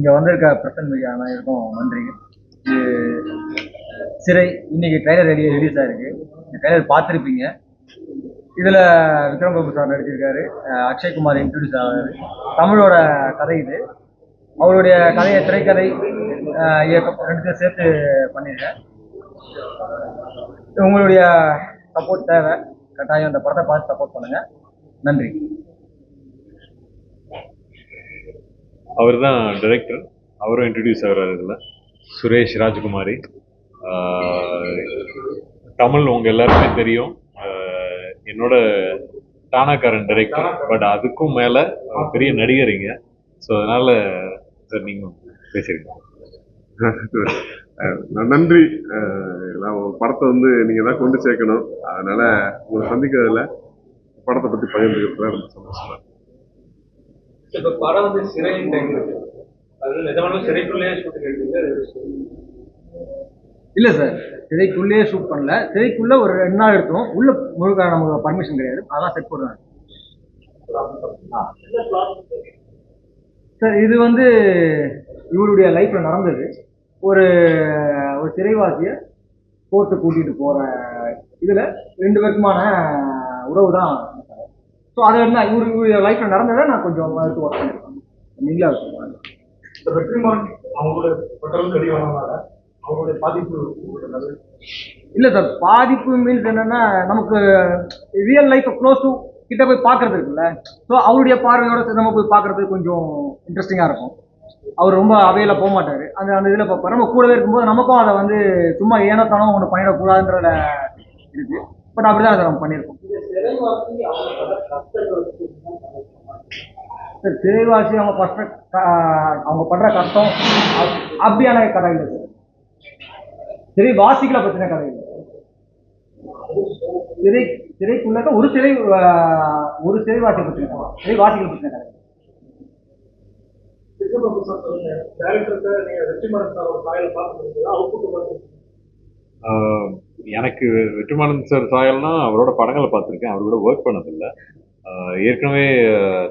இங்கே வந்திருக்க present media அனைவருக்கும் நன்றி. இது சிறை இன்னைக்கு ட்ரைலர் ரிலீஸ் ஆயிருக்கு. இந்த ட்ரைலர் பார்த்துருப்பீங்க. இதில் விக்ரம் பிரபு சார் நடிச்சிருக்காரு, அக்ஷய்குமார் இன்ட்ரடியூஸ் ஆகிறாரு. தமிழோட கதை இது. அவருடைய கதையை திரைக்கதை இயக்கம் ரெண்டுத்தையும் சேர்த்து பண்ணியிருக்கேன். உங்களுடைய சப்போர்ட் தேவை. கட்டாயம் இந்த படத்தை பார்த்து சப்போர்ட் பண்ணுங்க. நன்றி. அவர் தான் டைரக்டர், அவரும் இன்ட்ரடியூஸ் ஆகிறார். இதில் சுரேஷ் ராஜ்குமாரி. தமிழ் உங்கள் எல்லாருமே தெரியும், என்னோட டானாக்காரன் டைரக்டர். பட் அதுக்கும் மேலே பெரிய நடிகரிங்க. ஸோ அதனால் சார் நீங்கள் பேசியிருக்கீங்க. நன்றி. நான் படத்தை வந்து நீங்கள் தான் கொண்டு சேர்க்கணும். அதனால் உங்களை சந்திக்கிறதுல படத்தை பற்றி பகிர்ந்துக்கிறதுல ரொம்ப சந்தோஷம். இப்போ படம் வந்து சிறையின் டைம் இருக்கு, அது நிஜமான சிறைக்குள்ளேயே ஷூட்டிங் எடுத்தீங்க? இல்லை சார், சிறைக்குள்ளேயே ஷூட் பண்ணல. சிறைக்குள்ளே ஒரு 2 நாள் எடுத்தோம். உள்ள முழுக்க நமக்கு பர்மிஷன் கிடையாது, அதான் செட் போடுறாங்க சார். இது வந்து இவருடைய லைஃப்ல நடந்தது. ஒரு ஒரு சிறைவாசியை கோர்ட்டு கூட்டிகிட்டு போகிற இதில் 2 பேருக்குமான உறவு தான். ஸோ அதை என்ன இவருடைய லைஃப்பில் நடந்ததை நான் கொஞ்சம் எடுத்து ஒர்க் பண்ணியிருக்கேன். நீங்களா வெற்றிமாறன் அவங்களோட அவங்களுடைய பாதிப்பு இல்லை சார். பாதிப்பு மீன்ஸ் என்னென்னா, நமக்கு ரியல் லைஃப்பை க்ளோஸ் டு கிட்ட போய் பார்க்கறது இருக்குல்ல. ஸோ அவருடைய பார்வையோட நம்ம போய் பார்க்கறது கொஞ்சம் இன்ட்ரெஸ்டிங்காக இருக்கும். அவர் ரொம்ப அவையில் போக மாட்டார். அந்த இதில் பார்ப்பார். நம்ம கூடவே இருக்கும்போது நமக்கும் அதை வந்து சும்மா ஏனத்தானோ ஒன்று பண்ணிடக்கூடாதுன்றத இருக்கு. பட் அப்படிதான் அதை நம்ம பண்ணியிருக்கோம் சார். சிறைவாசி அவங்க படுற கஷ்டம் அப்படியான கதை இல்லை சார். சிறைவாசிகளை பற்றின கதை இல்லை. சிறைக்குள்ள ஒரு சிறைவாசி பற்றின கதை, சிறைவாசிகளை பற்றின கதை. எனக்கு வெற்றிமாறன் சார் சாயல்னா அவரோட படங்களை பார்த்துருக்கேன், அவரோட ஒர்க் பண்ணதில்லை. ஏற்கனவே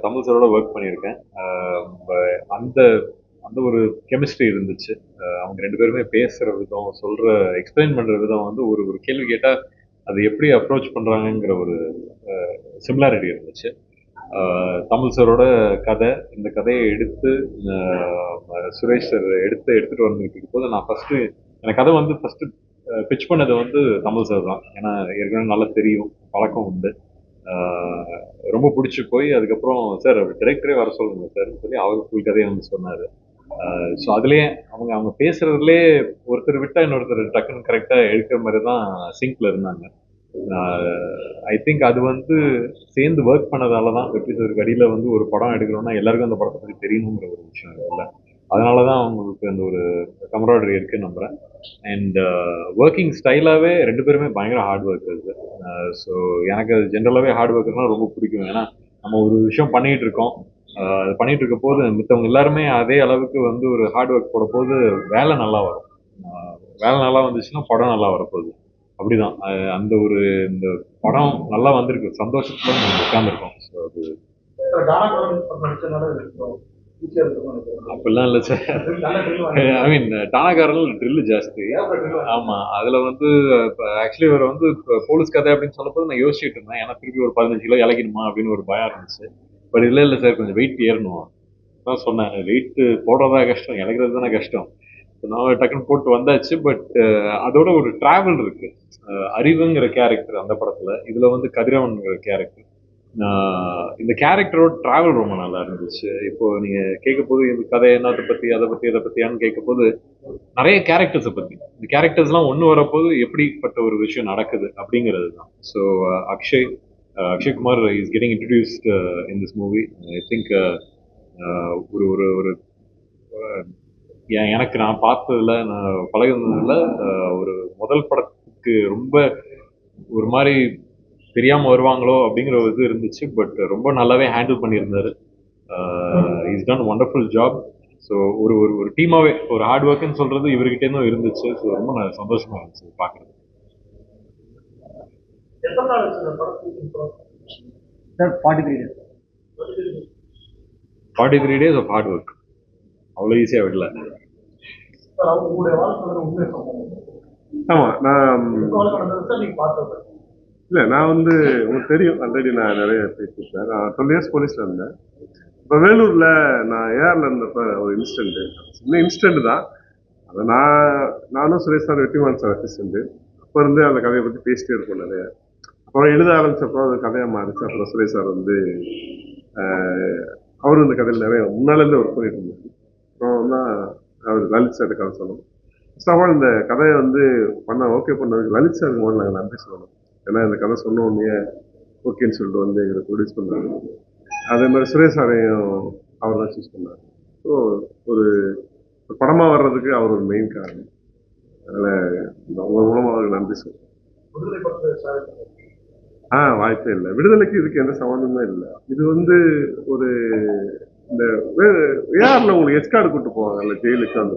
தமிழ் சாரோட ஒர்க் பண்ணியிருக்கேன். அந்த அந்த ஒரு கெமிஸ்ட்ரி இருந்துச்சு. அவங்க 2 பேருமே பேசுகிற விதம், சொல்கிற எக்ஸ்பிளைன் பண்ணுற விதம் வந்து ஒரு கேள்வி கேட்டால் அது எப்படி அப்ரோச் பண்ணுறாங்கங்கிற ஒரு சிமிலாரிட்டி இருந்துச்சு. தமிழ் சாரோட கதை, இந்த கதையை எடுத்து சுரேஷ் சார் எடுத்துகிட்டு வந்துட்டு போது நான் எனக்கு கதை வந்து ஃபஸ்ட்டு பிச் பண்ணது வந்து தமிழ் சார் தான். ஏன்னா ஏற்கனவே நல்லா தெரியும், பழக்கம் உண்டு. ரொம்ப பிடிச்சி போய் அதுக்கப்புறம் சார் அவர் டைரக்டரே வர சொல்லுங்க சார்னு சொல்லி அவர் ஃபுல் கதையை வந்து சொன்னார். ஸோ அதுலேயே அவங்க பேசுகிறதுலே ஒருத்தர் விட்டால் இன்னொருத்தர் டக்குன்னு கரெக்டாக எடுக்கிற மாதிரி தான் சிங்கில் இருந்தாங்க. ஐ திங்க் அது வந்து சேர்ந்து ஒர்க் பண்ணதால தான் வெற்றி சாருக்கு அடியில் வந்து ஒரு படம் எடுக்கிறோன்னா எல்லாருக்கும் அந்த படத்தை பற்றி தெரியணுங்கிற ஒரு விஷயம் இருக்குல்ல. அதனால தான் அவங்களுக்கு அந்த ஒரு கமராடரி இருக்குன்னு நம்புகிறேன். அண்ட் ஒர்க்கிங் ஸ்டைலாகவே 2 பேருமே பயங்கர ஹார்ட் ஒர்க்கர்ஸ். ஸோ எனக்கு அது ஜென்ரலாகவே ஹார்ட் ஒர்க்கர்னால் ரொம்ப பிடிக்கும். ஏன்னா நம்ம ஒரு விஷயம் பண்ணிகிட்டு இருக்கோம், அது பண்ணிகிட்டு இருக்க போது மித்தவங்க எல்லாருமே அதே அளவுக்கு வந்து ஒரு ஹார்ட் ஒர்க் போட போது வேலை நல்லா வரும். வேலை நல்லா வந்துச்சுன்னா படம் நல்லா வரப்போகுது. அப்படிதான் அந்த ஒரு இந்த படம் நல்லா வந்திருக்கு, சந்தோஷத்துல நம்ம உட்காந்துருக்கோம். ஸோ அது அப்படிலாம் இல்லை சார். ஐ மீன் டானாக்காரர்கள் ட்ரில்லு ஜாஸ்தி. ஆமாம், அதில் வந்து இப்போ ஆக்சுவலி இவர் வந்து இப்போ போலீஸ் கதை அப்படின்னு சொன்னபோது நான் யோசிச்சுட்டு இருந்தேன். ஏன்னா திருப்பி ஒரு 15 கிலோ இலக்கிடுமா அப்படின்னு ஒரு பயம் இருந்துச்சு. பட் இல்லை சார், கொஞ்சம் வெயிட் ஏறணும் தான் சொன்னாங்க. வெயிட் போடுறதா கஷ்டம், இலக்கிறது தானே கஷ்டம். நான் டக்குன்னு போட்டு வந்தாச்சு. பட் அதோட ஒரு டிராவல் இருக்கு. அறிவுங்கிற கேரக்டர் அந்த படத்துல, இதுல வந்து கதிரவன்கிற கேரக்டர். இந்த கேரக்டரோட டிராவல் ரொம்ப நல்லா இருந்துச்சு. இப்போ நீங்க கேட்க போது இந்த கதை என்னத்தை பத்தி அதை பத்தியான்னு கேட்க போது நிறைய கேரக்டர்ஸை பத்தி, இந்த கேரக்டர்ஸ்லாம் ஒன்று வரப்போது எப்படிப்பட்ட ஒரு விஷயம் நடக்குது அப்படிங்கிறது தான். So Akshay Kumar is getting introduced in this movie. I think ஒரு ஒரு ஒரு எனக்கு நான் பார்த்ததில்ல, நான் பழகுனதில்ல, ஒரு முதல் படத்துக்கு ரொம்ப ஒரு மாதிரி தெரியாமல் வருவாங்களோ அப்படிங்கிற ஒரு இது இருந்துச்சு. பட் ரொம்ப நல்லாவே ஹேண்டில் பண்ணியிருந்தாரு. Is done wonderful job. So ஒரு ஒரு ஒரு டீமாகவே ஒரு ஹார்ட் ஒர்க்குன்னு சொல்கிறது இவர்கிட்டேருந்தும் இருந்துச்சு. ஸோ ரொம்ப சந்தோஷமாக இருந்துச்சு பார்க்குறது. Sir 43 days. 43 days of hard work. அவ்வளோ ஈஸியாக விடல. சார் அவங்க உங்களுடைய வாழ்க்கை உண்மையை சொன்னாங்க. ஆமா நான் வாழ்க்கை நடந்தது சார் நீங்க பார்த்தது. இல்லை நான் வந்து உங்களுக்கு தெரியும் ஆல்ரெடி நான் நிறைய பேசியிருக்கேன். நான் 12 இயர்ஸ் போலீஸில் இருந்தேன். இப்போ வேலூரில் நான் ஏஆரில் இருந்தப்போ ஒரு இன்சிடென்ட்டு, சின்ன இன்சிடென்ட் தான். அதை நானும் Suresh sir Vetrimaaran sir assistant அப்போ இருந்து அந்த கதையை பற்றி பேசிட்டே இருப்போம் நிறைய. அப்புறம் எழுத ஆரம்பிச்சப்போ அது கதையாக மாறிச்சு. அப்புறம் சுரேஷ் சார் வந்து அவரும் இந்த கதையில் நிறைய முன்னாலேருந்து ஒர்க் பண்ணிட்டு இருந்தார். அப்புறம் தான் அவர் லலித் சார்கிட்ட கதை சொல்லணும். ஃபர்ஸ்ட் ஆஃப் ஆல் இந்த கதையை வந்து ஓகே பண்ணதுக்கு லலித் சாருக்கு முதல்ல நாங்கள் நன்றி சொல்லணும். ஏன்னா இந்த கதை சொன்ன உடனே ஓகேன்னு சொல்லிட்டு வந்து எங்களை ப்ரொடியூஸ் பண்ணாங்க. அதே மாதிரி சுரேஷ் சாரையும் அவர் தான் சூஸ் பண்ணார். ஸோ ஒரு படமாக வர்றதுக்கு அவர் ஒரு மெயின் காரணம். அதனால் உங்கள் மூலமாக அவருக்கு நன்றி சொல்லுவேன். விடுதலை படத்தை சார் வாய்ப்பே இல்லை. விடுதலைக்கு இதுக்கு எந்த சம்மந்தமே இல்லை. இது வந்து ஒரு இந்த ஏஆரில் உங்களுக்கு எஸ்கார்டு கூப்பிட்டு போவாங்கல்ல ஜெயிலுக்கு, அந்த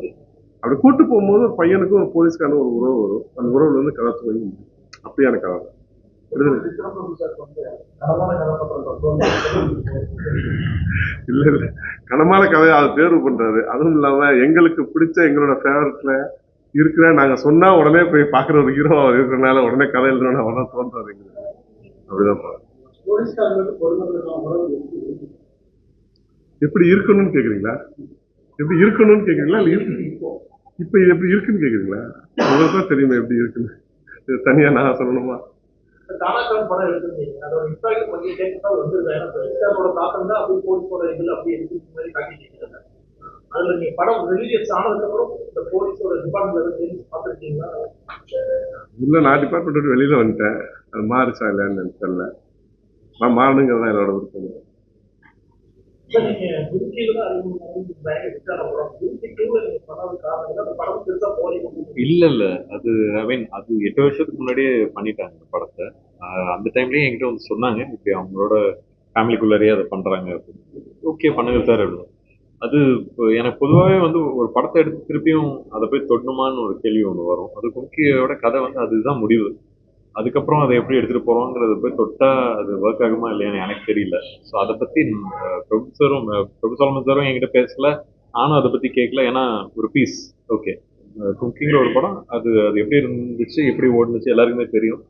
அப்படி கூப்பிட்டு போகும்போது ஒரு பையனுக்கும் ஒரு போலீஸ்காரனும் ஒரு உறவு வரும். அந்த உறவுல வந்து கதை துவங்கி முடியும். அப்படியான கதை தான் விடுதலை. இல்ல இல்ல கனமான கதையை அது தேர்வு பண்றாரு. அதுவும் இல்லாம எங்களுக்கு பிடிச்ச எங்களோட ஃபேவரட்ல இருக்கிற நாங்க சொன்னா உடனே போய் பாக்குற ஒரு ஹீரோ இருக்கிறனால உடனே கதை எழுதணும்னு அவதான் தோன்றாரு எங்களுக்கு. அப்படிதான் எப்படி இருக்கணும்னு கேக்குறீங்களா? எப்படி இருக்கணும்னு கேக்குறீங்களா? இல்ல இப்ப இது எப்படி இருக்குன்னு கேக்குறீங்களா? உங்களுக்கு தான் தெரியுமா எப்படி இருக்குன்னு. தனியா நான் சொல்லணுமா? தானாக்காரன் படம் எடுத்துருந்தீங்க, அதோட இம்பாக்ட் கொஞ்சம் கேட்கறதா வந்து தாக்கம் தான் அப்படி போலீஸோட இதுல அப்படி இருக்கு மாதிரி காட்டிட்டு. அதுல நீங்க படம் ரிலீஸ் ஆனதுக்கு அப்புறம் இந்த போலீஸோட டிபார்ட்மெண்ட்ல சேஞ்ச் பார்த்துருக்கீங்களா? இல்ல நான் டிபார்ட்மெண்ட் விட்டு வெளியில வந்துட்டேன். அது மாறிச்சா இல்லையான்னு எனக்கு தெரியல. நான் மாறணுங்கிறதா என்னோட விருப்பம். நீங்க குருக்கியில தான் இல்ல அது ஐ மீன் அது 8 வருஷத்துக்கு முன்னாடியே பண்ணிட்டாங்க இந்த படத்தை. அந்த டைம்லயே என்கிட்ட வந்து சொன்னாங்க இப்படி அவங்களோட ஃபேமிலிக்குள்ளேயே அதை பண்றாங்க அப்படின்னு. ஓகே பண்ணுங்க சார் அப்படின்னு. அது எனக்கு பொதுவாகவே வந்து ஒரு படத்தை எடுத்து திருப்பியும் அதை போய் தொடணுமான்னு ஒரு கேள்வி ஒன்று வரும். அது கும்கியோட கதை வந்து அதுதான் முடிவு. அதுக்கப்புறம் அதை எப்படி எடுத்துட்டு போறோங்கிறத போய் தொட்டா அது ஒர்க் ஆகுமா இல்லையான்னு எனக்கு தெரியல. ஸோ அதை பத்தி பிரபு சாலமன் சாரும் என்கிட்ட பேசல, நானும் அதை பத்தி கேட்கல. ஏன்னா ஒரு பீஸ் ஓகே குக்கிங்கிற ஒரு படம் அது எப்படி இருந்துச்சு எப்படி ஓடுனுச்சு எல்லாருக்குமே தெரியும்.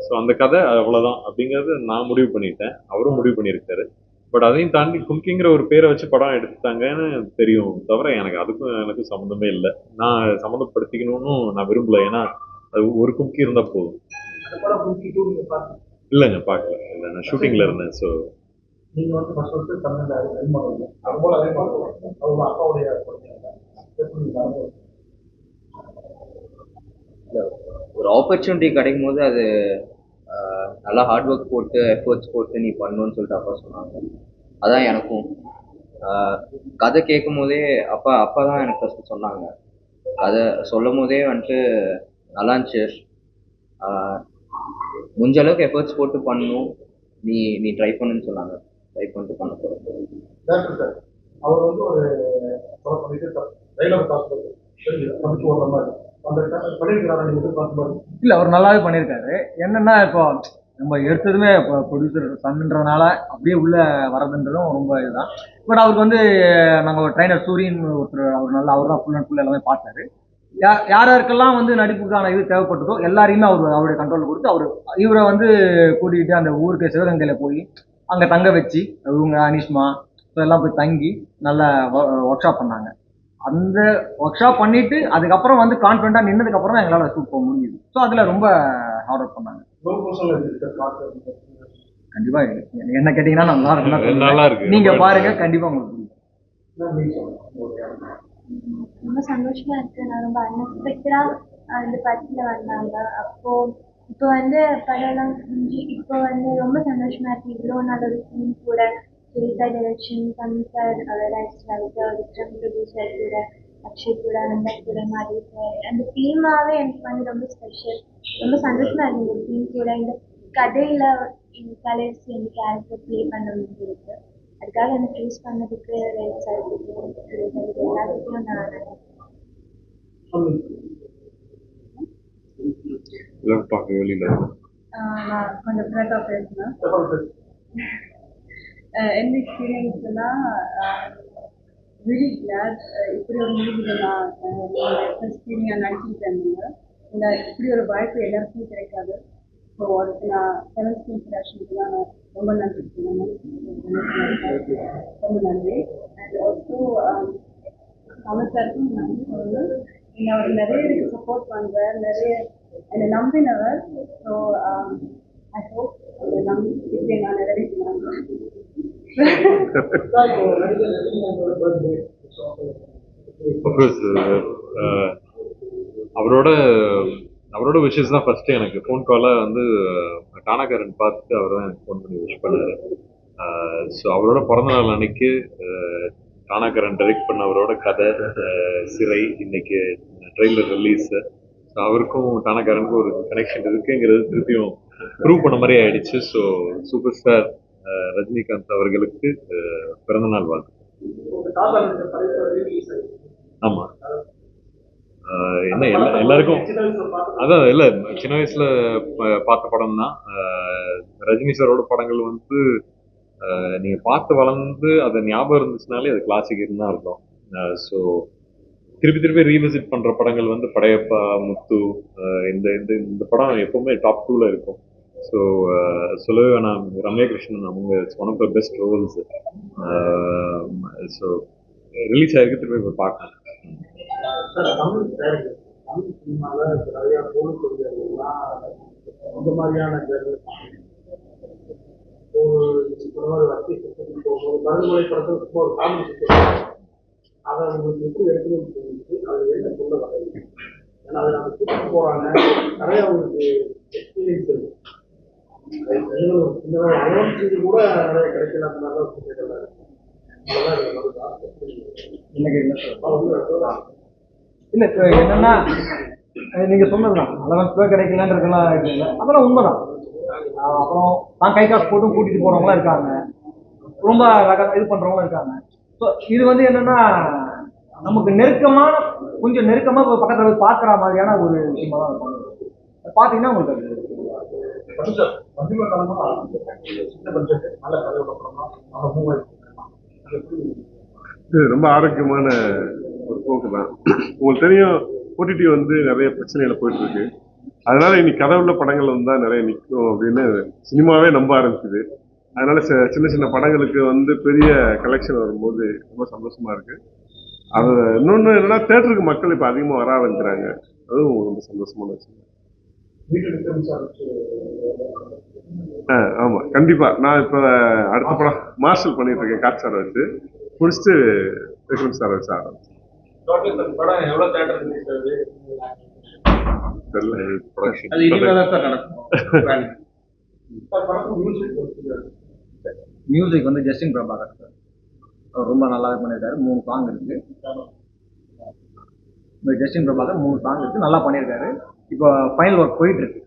ஸோ அந்த கதை அவ்வளோதான் அப்படிங்கிறது நான் முடிவு பண்ணிட்டேன், அவரும் முடிவு பண்ணியிருக்காரு. பட் அதையும் தாண்டி கும்கிங்கிற ஒரு பேரை வச்சு படம் எடுத்தாங்கன்னு தெரியும் தவிர எனக்கும் சம்மந்தமே இல்லை. நான் சம்மந்தப்படுத்திக்கணும்னு நான் விரும்பல. ஏன்னா அது ஒரு கும்கி இருந்தா போதும். இல்லைங்க பார்க்கல, இல்லை நான் ஷூட்டிங்ல இருந்தேன். ஸோ நீங்க வந்து ஃபர்ஸ்ட் வந்து தமிழ்ல அறிமுகம் அதுபோல அவங்க அப்பாவுடைய ஒரு ஆப்பர்ச்சுனிட்டி கிடைக்கும் போது அது நல்லா ஹார்ட் ஒர்க் போட்டு எஃபர்ட்ஸ் போட்டு நீ பண்ணணும்னு சொல்லிட்டு அப்பா சொன்னாங்க. அதான் எனக்கும் கதை கேட்கும் போதே அப்பா தான் எனக்கு ஃபர்ஸ்ட் சொன்னாங்க. கதை சொல்லும் போதே வந்துட்டு நல்லா இருந்துச்சு, முடிஞ்ச அளவுக்கு எஃபர்ட்ஸ் போட்டு பண்ணணும், நீ ட்ரை பண்ணுன்னு சொன்னாங்க. ட்ரை பண்ணிட்டு பண்ண போகிறேன். அவர் வந்து ஒரு படம் பண்ணிட்டு டைலாக் படிச்சு ஓடுற மாதிரி இல்ல அவர் நல்லாவே பண்ணியிருக்காரு. என்னன்னா இப்போ நம்ம எடுத்ததுமே இப்போ ப்ரொடியூசர் சன்ன்றதுனால அப்படியே உள்ள வரதுன்றதும் ரொம்ப இதுதான். பட் அவருக்கு வந்து நாங்கள் ட்ரைனர் சூரியன் ஒருத்தர் அவர் தான் ஃபுல் அண்ட் ஃபுல் எல்லாமே பார்த்தாரு. யாருக்கெல்லாம் வந்து நடிப்புக்கான இது தேவைப்பட்டதோ எல்லாரையுமே அவருடைய கண்ட்ரோலில் கொடுத்து இவரை வந்து கூட்டிகிட்டு அந்த ஊருக்கு சிவகங்கையில் போய் அங்கே தங்க வச்சு இவங்க அனிஷ்மா எல்லாம் போய் தங்கி நல்லா ஒர்க் ஷாப் பண்ணாங்க. அந்த ஒர்க் ஷாப் பண்ணிட்டு அதுக்கப்புறம் வந்து கான்ஃபிடென்ட்டாக நின்னதுக்கப்புறம் தான் எங்களால் ஷூட் போக முடியுது. ஸோ அதில் ரொம்ப ஹார்ட் ஒர்க் பண்ணாங்க. கண்டிப்பா என்ன கேட்டீங்கன்னா நல்லா இருக்கு, நீங்க பாருங்க, கண்டிப்பா உங்களுக்கு ரொம்ப சந்தோஷமா இருக்கு. நான் ரொம்ப அன்எக்ஸ்பெக்டடா இந்த படத்துல வந்தாங்க. இப்போ வந்து படம் முடிஞ்சு இப்போ வந்து ரொம்ப சந்தோஷமா இருக்கு. இவ்வளோ நாள் ஒரு டீம் கூட சுரேஷா direction, Tamil sir Vikram producer கூட, அக்ஷய் கூட, நந்தா கூட, மாரி சார், அந்த டீமாவே எனக்கு வந்து ரொம்ப ஸ்பெஷல். ரொம்ப சந்தோஷமா இருக்கு இந்த டீம் கூட இந்த கதையில கலர்ஸ் இந்த கேரக்டர் ப்ளே பண்ண முடிஞ்சிருக்கு. அதுக்காக எனக்கு சூஸ் பண்ணதுக்கு எல்லாத்துக்கும் நான் கொஞ்சம் ப்ரெட்டாக பேசுனேன். எந்த எக்ஸ்பீரியன்ஸ்னா really glad இப்படி ஒரு மூவியில் நான் ஃபர்ஸ்ட் நீங்கள் நடிச்சுட்டு இருந்தீங்க. இந்த இப்படி ஒரு வாய்ப்பு எல்லாருக்கும் கிடைக்காது. ஸோ அதுக்கு நான் செவன் ஸ்கிரீன் ப்ரொடக்ஷனுக்கு தான் நான் ரொம்ப நன்றி சொல்லணும். ரொம்ப நன்றி. அண்ட் ஆல்சோ தமிழ் சாருக்கும் நன்றி சொல்லணும். நீங்கள் அவர் நிறைய எனக்கு சப்போர்ட் பண்ணுறார், நிறைய என்னை நம்பினவர். ஸோ ஐ ஹோப் அந்த நம்பிக்கை நான் நிறைவேற்றினாங்க. அவரோட அவரோட விஷஸ் தான் ஃபர்ஸ்ட் எனக்கு ஃபோன் காலாக வந்து டானாக்காரன் பார்த்துட்டு அவர் தான் எனக்கு ஃபோன் பண்ணி விஷ் பண்ணாரு. ஸோ அவரோட பிறந்த நாள் அன்னைக்கு டானாக்காரன் டைரக்ட் பண்ண அவரோட கதை சிறை இன்னைக்கு ட்ரெய்லர் ரிலீஸ். ஸோ அவருக்கும் டானாக்காரனுக்கும் ஒரு கனெக்ஷன் இருக்குங்கிறது திருப்பியும் ப்ரூவ் பண்ண மாதிரி ஆயிடுச்சு. ஸோ சூப்பர் ஸ்டார் ரஜினிகாந்த் அவர்களுக்கு பிறந்தநாள் வாழ்த்து. ஆமாம், என்ன எல்லாருக்கும் அதான் இல்லை, சின்ன வயசுல பார்த்த படம் தான். ரஜினி சாரோட படங்கள் வந்து நீங்க பார்த்து வளர்ந்து அதை ஞாபகம் இருந்துச்சுனாலே அது கிளாசிக்னு தான் இருக்கும். ஸோ திருப்பி திருப்பி ரீவிசிட் பண்ற படங்கள் வந்து படையப்பா, முத்து, இந்த இந்த இந்த படம் எப்பவுமே டாப் 2ல இருக்கும். ஸோ சொல்லவே வேணாம், ரம்யா கிருஷ்ணன் அவங்க one of the best roles. So release ஆயிருக்கு, திருப்பி போய் பார்க்கணும். தமிழ் சினிமாவில் நிறைய போலீஸ்லாம் இந்த மாதிரியான ஒரு வக்கீல் ஒரு மருந்துமொழி படத்துக்கு ஒரு காமெடி அதை உங்களுக்கு எப்படி எடுக்கணும்னு சொல்லிட்டு அது என்ன சொல்ல வர, ஏன்னா அதை நம்ம கூப்பிட்டு போகிறாங்க, நிறைய அவங்களுக்கு எக்ஸ்பீரியன்ஸ் இருக்கு. இந்த அலோன் செய்து கூட நிறைய கிடைக்கல, அந்த மாதிரிலாம் சொல்லிட்டு இல்ல என்னன்னா நீங்க சொன்னதுதான் 11th ரூபாய் கிடைக்கலன்றதுலாம் இருக்குல்ல, அதெல்லாம் உண்மைதான். அப்புறம் நான் கை காசு போட்டும் கூட்டிட்டு போறவங்களாம் இருக்காங்க, ரொம்ப இது பண்றவங்களும் இருக்காங்க. ஸோ இது வந்து என்னன்னா நமக்கு நெருக்கமான கொஞ்சம் நெருக்கமா பக்கத்துல போய் பாக்குற மாதிரியான ஒரு விஷயமா தான் இருக்கும். பாத்தீங்கன்னா உங்களுக்கு இது ரொம்ப ஆரோக்கியமான ஒரு போக்கு தான். உங்களுக்கு தெரியும், ஓடிடி வந்து நிறைய பிரச்சனைகளை போயிட்டு இருக்கு. அதனால இன்னைக்கு கதை உள்ள படங்கள் வந்து தான் நிறைய நிற்கும் அப்படின்னு சினிமாவே நம்ப ஆரம்பிக்குது. அதனால சின்ன சின்ன படங்களுக்கு வந்து பெரிய கலெக்ஷன் வரும்போது ரொம்ப சந்தோஷமா இருக்கு. அது இன்னொன்று என்னன்னா, தேட்டருக்கு மக்கள் இப்போ அதிகமாக வர ஆரம்பிக்கிறாங்க, அதுவும் ரொம்ப சந்தோஷமான விஷயம். ஆமா, கண்டிப்பா. நான் இப்ப அடுத்த படம் மார்ஷல் பண்ணிட்டு இருக்கேன், காட் சார் வச்சு முடிச்சுட்டு விக்ரம் சார் வச்சு ஆரம்பிச்சேன். மியூசிக் வந்து ஜஸ்டின் பிரபாகர் சார், அவர் ரொம்ப நல்லா பண்ணியிருக்காரு. 3 சாங் இருக்கு. ஜஸ்டின் பிரபாகர் 3 சாங் இருக்கு, நல்லா பண்ணியிருக்காரு. இப்போ ஃபைனல் ஒர்க் போயிட்டு இருக்கு.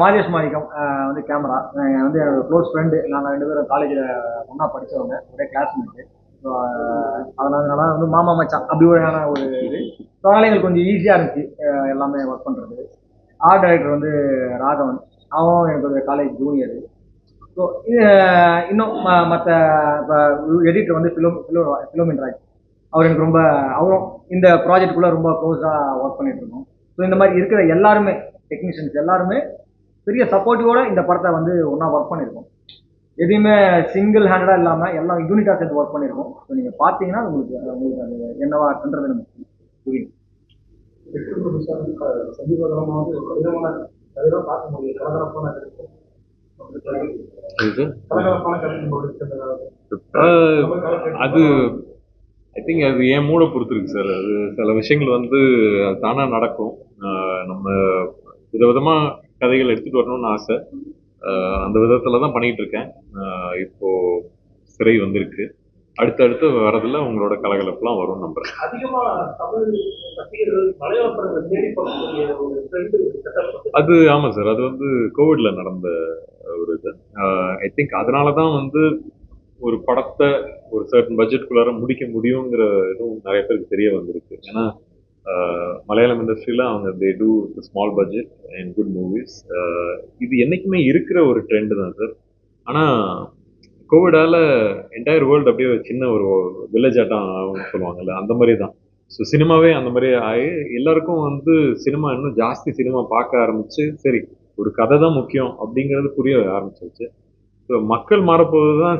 மாரியஸ் மாணிக்கம் வந்து கேமரா, வந்து என்னோட க்ளோஸ் ஃப்ரெண்டு, நாங்கள் 2 பேரும் காலேஜில் ஒன்றா படித்தவங்க, ஒரே கிளாஸ்மேட்டு. ஸோ அதனால வந்து மாமா மச்சான் அப்படி ஒரு இது. ஸோ அதனால எங்களுக்கு கொஞ்சம் ஈஸியாக இருந்துச்சு எல்லாமே ஒர்க் பண்ணுறது. ஆர்ட் டைரக்டர் வந்து ராகவன், அவன் எனக்கு ஒரு காலேஜ் ஜூனியரு. ஸோ இது இன்னும் மற்ற இப்போ எடிட்டர் வந்து ஃபிலோமின் ராஜ், அவர் எனக்கு ரொம்ப, அவரும் இந்த ப்ராஜெக்டுக்குள்ளே ரொம்ப க்ளோஸாக ஒர்க் பண்ணிட்டு இருக்கோம். ஸோ இந்த மாதிரி இருக்கிற எல்லாருமே டெக்னீஷியன்ஸ் எல்லாருமே பெரிய சப்போர்ட்டிவோட இந்த படத்தை வந்து ஒன்றா ஒர்க் பண்ணியிருக்கோம். எதையுமே சிங்கிள் ஹேண்டடாக இல்லாமல் எல்லாம் யூனிட்டாக சேர்ந்து ஒர்க் பண்ணியிருக்கோம். ஸோ நீங்கள் பார்த்தீங்கன்னா உங்களுக்கு அது என்னவா இருக்குன்றது நமக்கு புரியும். அது ஐ திங்க் அது என் மூட பொறுத்து இருக்கு சார். அது சில விஷயங்கள் வந்து தானா நடக்கும். நம்ம விதவிதமா கதைகள் எடுத்துட்டு வரணும்னு ஆசை, அந்த விதத்துல தான் பண்ணிட்டு இருக்கேன். இப்போ சிறை வந்திருக்கு, அடுத்தடுத்து வரதுல உங்களோட கலகலப்புலாம் வரும் நம்புறேன். அது ஆமா சார், அது வந்து கோவிட்ல நடந்த ஒரு இது. ஐ திங்க் அதனாலதான் வந்து ஒரு படத்தை ஒரு சர்டன் பட்ஜெட்குள்ளார முடிக்க முடியுங்கிற இதுவும் நிறைய பேருக்கு தெரிய வந்திருக்கு. ஏன்னா மலையாளம் இண்டஸ்ட்ரியில அவங்க they do small budget and good movies. இது என்னைக்குமே இருக்கிற ஒரு ட்ரெண்ட் தான் சார். ஆனால் கோவிடால என்டையர் வேர்ல்டு அப்படியே ஒரு சின்ன ஒரு வில்லேஜ் ஆட்டம் சொல்லுவாங்கல்ல, அந்த மாதிரி தான். ஸோ சினிமாவே அந்த மாதிரி ஆகி எல்லாருக்கும் வந்து சினிமா இன்னும் ஜாஸ்தி சினிமா பார்க்க ஆரம்பிச்சு, சரி ஒரு கதை தான் முக்கியம் அப்படிங்கிறது புரிய ஆரம்பிச்சிருச்சு. ஸோ மக்கள் மாறப்போது தான்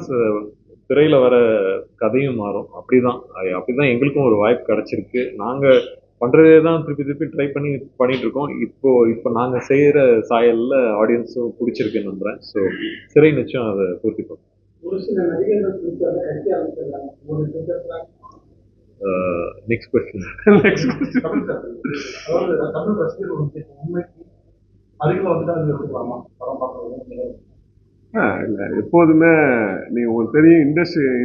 திரையில வர கதையும் மாறும். அப்படிதான் எங்களுக்கும் ஒரு வாய்ப்பு கிடைச்சிருக்கு. நாங்க பண்றதே தான் திருப்பி திருப்பி ட்ரை பண்ணிட்டு இருக்கோம். இப்போ நாங்க செய்யற சாயல்ல ஆடியன்ஸும் பிடிச்சிருக்குன்னு நம்புறேன். ஸோ சிறை நிச்சயம் அதை பூர்த்தி பண்ணும். ஒரு சில நடிகர்கள் குறித்து அதை கட்சி ஆரம்பிச்சிருக்காங்க. ஒரு சில நெக்ஸ்ட் கொஸ்டின். தமிழ் சார், அதாவது தமிழ் ரசிகர்கள் வந்து உண்மைக்கு அதிகமாக வந்து அதை எடுத்துக்கலாமா படம் பார்க்கறது? இல்லை, எப்போதுமே நீ உங்களுக்கு தெரியும்,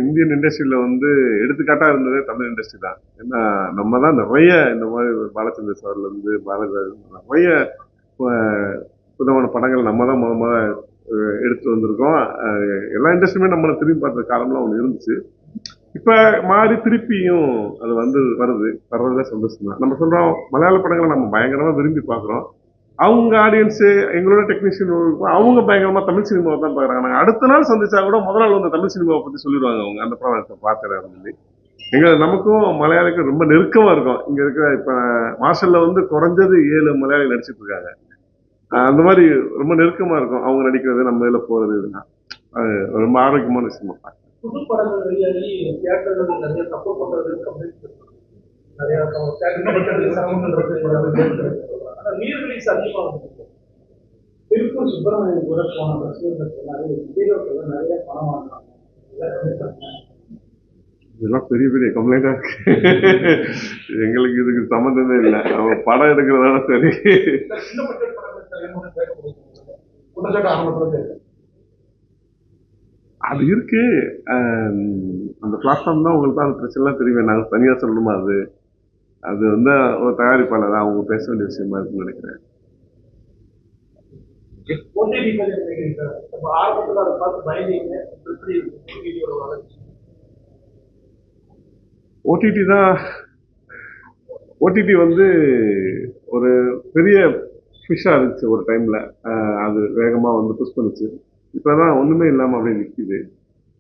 இந்தியன் இண்டஸ்ட்ரியில் வந்து எடுத்துக்காட்டாக இருந்ததே தமிழ் இண்டஸ்ட்ரி தான். ஏன்னா நம்ம தான் நிறைய இந்த மாதிரி பாலச்சந்திர சார்லேருந்து நிறைய புதமான படங்கள் நம்ம தான் முத எடுத்து வந்திருக்கோம். எல்லா இண்டஸ்ட்ரியுமே நம்மளை திரும்பி பார்த்த காலம்லாம் ஒன்று இருந்துச்சு. இப்போ மாறி திருப்பியும் அது வர்றதுல சந்தோஷம் தான். நம்ம சொல்கிறோம் மலையாள படங்களை நம்ம பயங்கரமாக விரும்பி பார்க்குறோம். அவங்க ஆடியன்ஸு எங்களோட டெக்னீஷியன் அவங்க பயங்கரமாக தமிழ் சினிமாவை தான் பார்க்குறாங்க. நாங்கள் அடுத்த நாள் சந்திச்சா கூட முதல் நாள் வந்து தமிழ் சினிமாவை பற்றி சொல்லிடுவாங்க. அவங்க அந்த படம் பார்க்குறாங்க சொல்லி நமக்கும் மலையாளிக்கும் ரொம்ப நெருக்கமாக இருக்கும். இங்கே இருக்கிற இப்போ மார்ஷலில் வந்து குறைஞ்சது 7 மலையாளி நடிச்சிட்டு இருக்காங்க. அந்த மாதிரி ரொம்ப நெருக்கமாக இருக்கும் அவங்க நடிக்கிறது, நம்ம இதில் போகிறது. இதுதான் ரொம்ப ஆரோக்கியமான விஷயமா பார்க்குறேன். புது படங்கள் வெளியாகி தியேட்டர்கள் நிறைய சப்போர்ட் பண்ணுறது நிறைய ஆனால் ரீ ரிலீஸ் அதிகமாக வந்து திருப்பூர் சுப்பிரமணியம் கூட போன ரசிகர்கள் நிறைய ஹீரோக்கள் நிறைய பணம் வாங்கினாங்க. இதெல்லாம் பெரிய பெரிய கம்ப்ளைண்டா இருக்கு. எங்களுக்கு இதுக்கு சம்மந்தமே இல்லை. அவன் படம் எடுக்கிறதால சரி. சின்ன பட்ஜெட் படங்கள் குற்றச்சாட்டு ஆரம்பத்தில் அது இருக்கு. அந்த பிளாட்ஃபார்ம் தான் உங்களுக்கு தான் அந்த பிரச்சனைலாம் தெரியுமே. நாங்கள் தனியாக சொல்லணுமா? அது வந்து ஒரு தயாரிப்பாளர் தான் அவங்க பேச வேண்டிய விஷயமா இருக்குன்னு நினைக்கிறேன். ஆரம்பத்தில் அதை பார்த்து பயந்தீங்க. ஓடிடி தான். ஓடிடி வந்து ஒரு பெரிய ஃபிஷ்ஷாக இருந்துச்சு ஒரு டைமில். அது வேகமாக வந்து புஷ் பண்ணுச்சு. இப்போ தான் ஒன்றுமே இல்லாமல் அப்படியே நிற்கிது.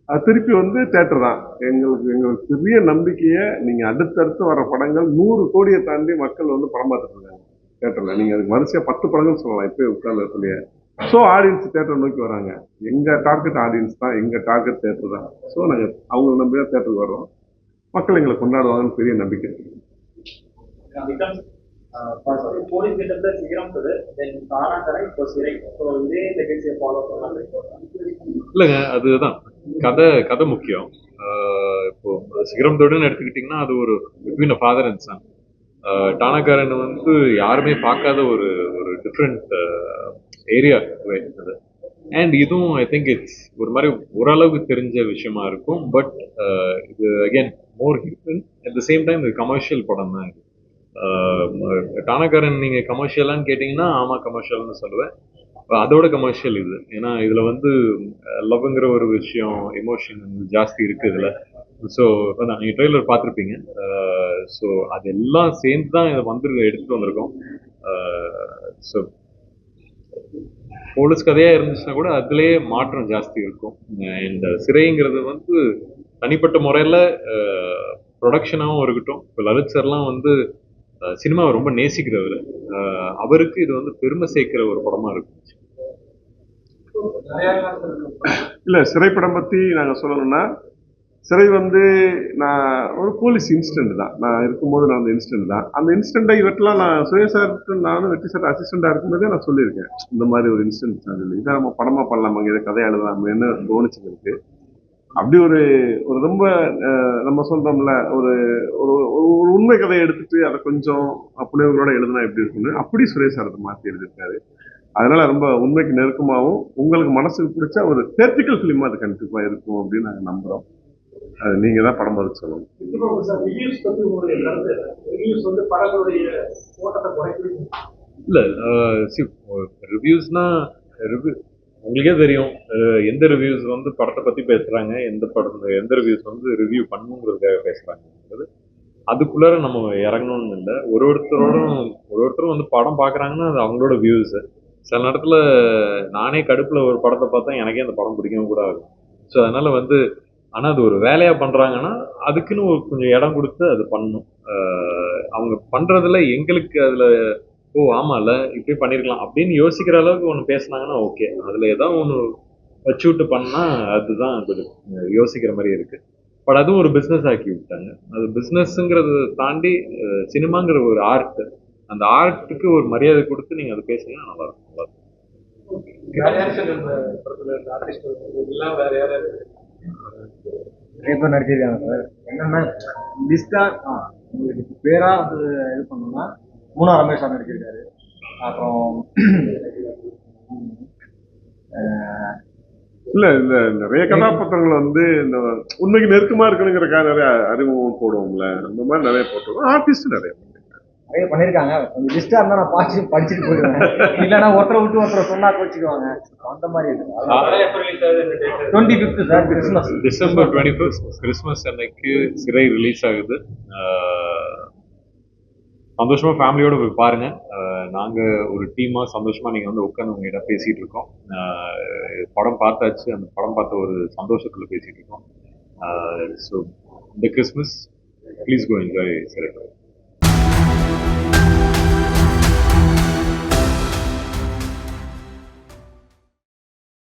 அது திருப்பி வந்து தேட்டர் தான். எங்களுக்கு பெரிய நம்பிக்கையை நீங்கள் அடுத்தடுத்து வர படங்கள் 100 கோடியை தாண்டி மக்கள் வந்து படம் பார்த்துட்டு இருக்காங்க தேட்டரில். நீங்கள் அதுக்கு வரிசையாக 10 படங்கள் சொல்லலாம் இப்போ உட்கார்ந்த சொல்லியே. ஸோ ஆடியன்ஸ் தேட்டரை நோக்கி வராங்க. எங்கள் டார்கெட் ஆடியன்ஸ் தான், எங்கள் டார்கெட் தேட்டர் தான். ஸோ நாங்கள் அவங்களை நம்பி தான் தேட்டருக்கு வர்றோம். மக்கள் எங்களை கொண்டாடுவாங்கன்னு பெரிய நம்பிக்கை இருக்கு. போலீஸ் கிட்ட சீக்கிரம் இப்போ சிறை இதே லெகசியை ஃபாலோ பண்ணாங்க. இல்லைங்க, அதுதான் கதை முக்கியம். இப்போ சிகரம் தொடுன்னு எடுத்துக்கிட்டிங்கன்னா அது ஒரு between a father and son. Taanakkaran வந்து யாருமே பார்க்காத ஒரு டிஃப்ரெண்ட் ஏரியா அது. அண்ட் இதுவும் ஐ திங்க் இட்ஸ் ஒரு மாதிரி ஓரளவுக்கு தெரிஞ்ச விஷயமா இருக்கும். பட் இது again more human. At the same time இது கமர்ஷியல் படம் தான் இது. டானாக்காரன் நீங்கள் கமர்ஷியலான்னு கேட்டிங்கன்னா ஆமாம் கமர்ஷியல்னு சொல்லுவேன். அதோட கமர்ஷியல் இது. ஏன்னா இதில் வந்து லவ்ங்கிற ஒரு விஷயம், எமோஷன் ஜாஸ்தி இருக்குது இதில். ஸோ நீங்கள் ட்ரெய்லர் பார்த்துருப்பீங்க. ஸோ அதெல்லாம் சேர்ந்து தான் இதை எடுத்துகிட்டு வந்திருக்கோம். ஸோ போலீஸ் கதையாக இருந்துச்சுன்னா கூட அதுலேயே மாற்றம் ஜாஸ்தி இருக்கும். இந்த சிறைங்கிறது வந்து தனிப்பட்ட முறையில் ப்ரொடக்ஷனாகவும் இருக்கட்டும். இப்போ லலித் சார்லாம் வந்து சினிமாவை ரொம்ப நேசிக்கிறவர். அவருக்கு இது வந்து பெருமை சேர்க்கிற ஒரு படமாக இருக்கும். இல்லை, சிறைப்படம் பற்றி நாங்கள் சொல்லணும்னா, சிறை வந்து நான் ஒரு போலீஸ் இன்சிடென்ட் தான். நான் இருக்கும்போது நான் அந்த இன்சிடென்ட் தான். அந்த இன்சிடென்ட்டை இவற்றெல்லாம் நான் சுயசார்ட்டு நானும் வெற்றி சார் அசிஸ்டண்டாக இருக்கும்போதே நான் சொல்லியிருக்கேன். இந்த மாதிரி ஒரு இன்சிடென்ட் சொல்லி இதை நம்ம படமாக பண்ணலாமாங்க, இதை கதையை எழுதலாமேன்னு தோணிச்சுங்களுக்கு. அப்படி ஒரு ரொம்ப நம்ம சொல்றோம்ல, ஒரு ஒரு உண்மை கதையை எடுத்துட்டு அதை கொஞ்சம் புனைவுகளோட எழுதுனா எப்படி இருக்குன்னு அப்படி சுரேஷ் அதை மாற்றி எழுதியிருக்காரு. அதனால ரொம்ப உண்மைக்கு நெருக்கமாகவும் உங்களுக்கு மனசுக்கு பிடிச்ச ஒரு தியேட்ரிக்கல் ஃபிலிமா அது கண்டிப்பா இருக்கும் அப்படின்னு நாங்கள் நம்புறோம். அது நீங்க தான் படம் பார்த்து சொல்லணும். இல்ல ரிவ்யூஸ்னா உங்களுக்கே தெரியும் எந்த ரிவ்யூஸ் வந்து படத்தை பத்தி பேசுறாங்க, எந்த ரிவ்யூஸ் வந்து ரிவ்யூ பண்ணுங்கிறதுக்காக பேசுறாங்கிறது. அதுக்குள்ளார நம்ம இறங்கணும்னு இல்லை. ஒருத்தரும் வந்து படம் பார்க்குறாங்கன்னா அது அவங்களோட வியூஸ். சில நேரத்தில் நானே கடுப்பில் ஒரு படத்தை பார்த்தா எனக்கே அந்த படம் பிடிக்கவும் கூட ஆகும். ஸோ அதனால வந்து ஆனால் அது ஒரு வேலையா பண்றாங்கன்னா அதுக்குன்னு ஒரு கொஞ்சம் இடம் கொடுத்து அது பண்ணணும். அவங்க பண்றதுல எங்களுக்கு அதுல ஓ ஆமால இப்படி பண்ணிருக்கலாம் அப்படின்னு யோசிக்கிற அளவுக்கு ஒன்று பேசுனாங்கன்னா ஓகே. அதுல ஏதாவது ஒன்று வச்சுவிட்டு பண்ணா அதுதான் கொஞ்சம் யோசிக்கிற மாதிரி இருக்கு. பட் அதுவும் ஒரு பிஸ்னஸ் ஆக்கி விட்டாங்க. அது பிஸ்னஸ்ங்கிறத தாண்டி சினிமாங்கிற ஒரு ஆர்ட், அந்த ஆர்ட்டுக்கு ஒரு மரியாதை கொடுத்து நீங்க அதை பேசுனீங்கன்னா நல்லா இருக்கும். நல்லா இருக்கும். வேற யாரு சார் இந்த படத்துல இந்த ஆர்டிஸ்ட் எல்லாம் வேற யாரு நிறைய பேர் நடிச்சிருக்காங்க சார். என்னன்னா லிஸ்டா உங்களுக்கு பேரா வந்து இது பண்ணணும்னா மூணா ரமேஷ் சார் நடிச்சிருக்காரு. அப்புறம் இல்ல இந்த நிறைய கதாபாத்திரங்கள் வந்து இந்த உண்மைக்கு நெருக்கமா இருக்கணுங்கிறக்காக நிறைய அறிமுகம் போடுவோம்ல, அந்த மாதிரி நிறைய போட்டுருவோம். ஆர்டிஸ்ட் நிறைய நிறைய பண்ணியிருக்காங்க. கொஞ்சம் லிஸ்டா இருந்தா நான் படிச்சுட்டு போயிடுவேன். இல்லைன்னா ஒருத்தரை விட்டு ஒருத்தரை சொன்னா கோச்சிக்குவாங்க. அந்த மாதிரி இருக்கு. 25th sir Christmas. December 21 Christmas அன்னைக்கு சிறை ரிலீஸ் ஆகுது. சந்தோஷமா ஃபேமிலியோட போய் பாருங்க. நாங்க ஒரு டீமா சந்தோஷமா நீங்க வந்து உட்காந்து உங்ககிட்ட பேசிட்டு இருக்கோம். படம் பார்த்தாச்சு, அந்த படம் பார்த்த ஒரு சந்தோஷத்துல பேசிட்டு இருக்கோம். ஸோ இந்த கிறிஸ்மஸ் ப்ளீஸ் கோ என்ஜாய் சிறை.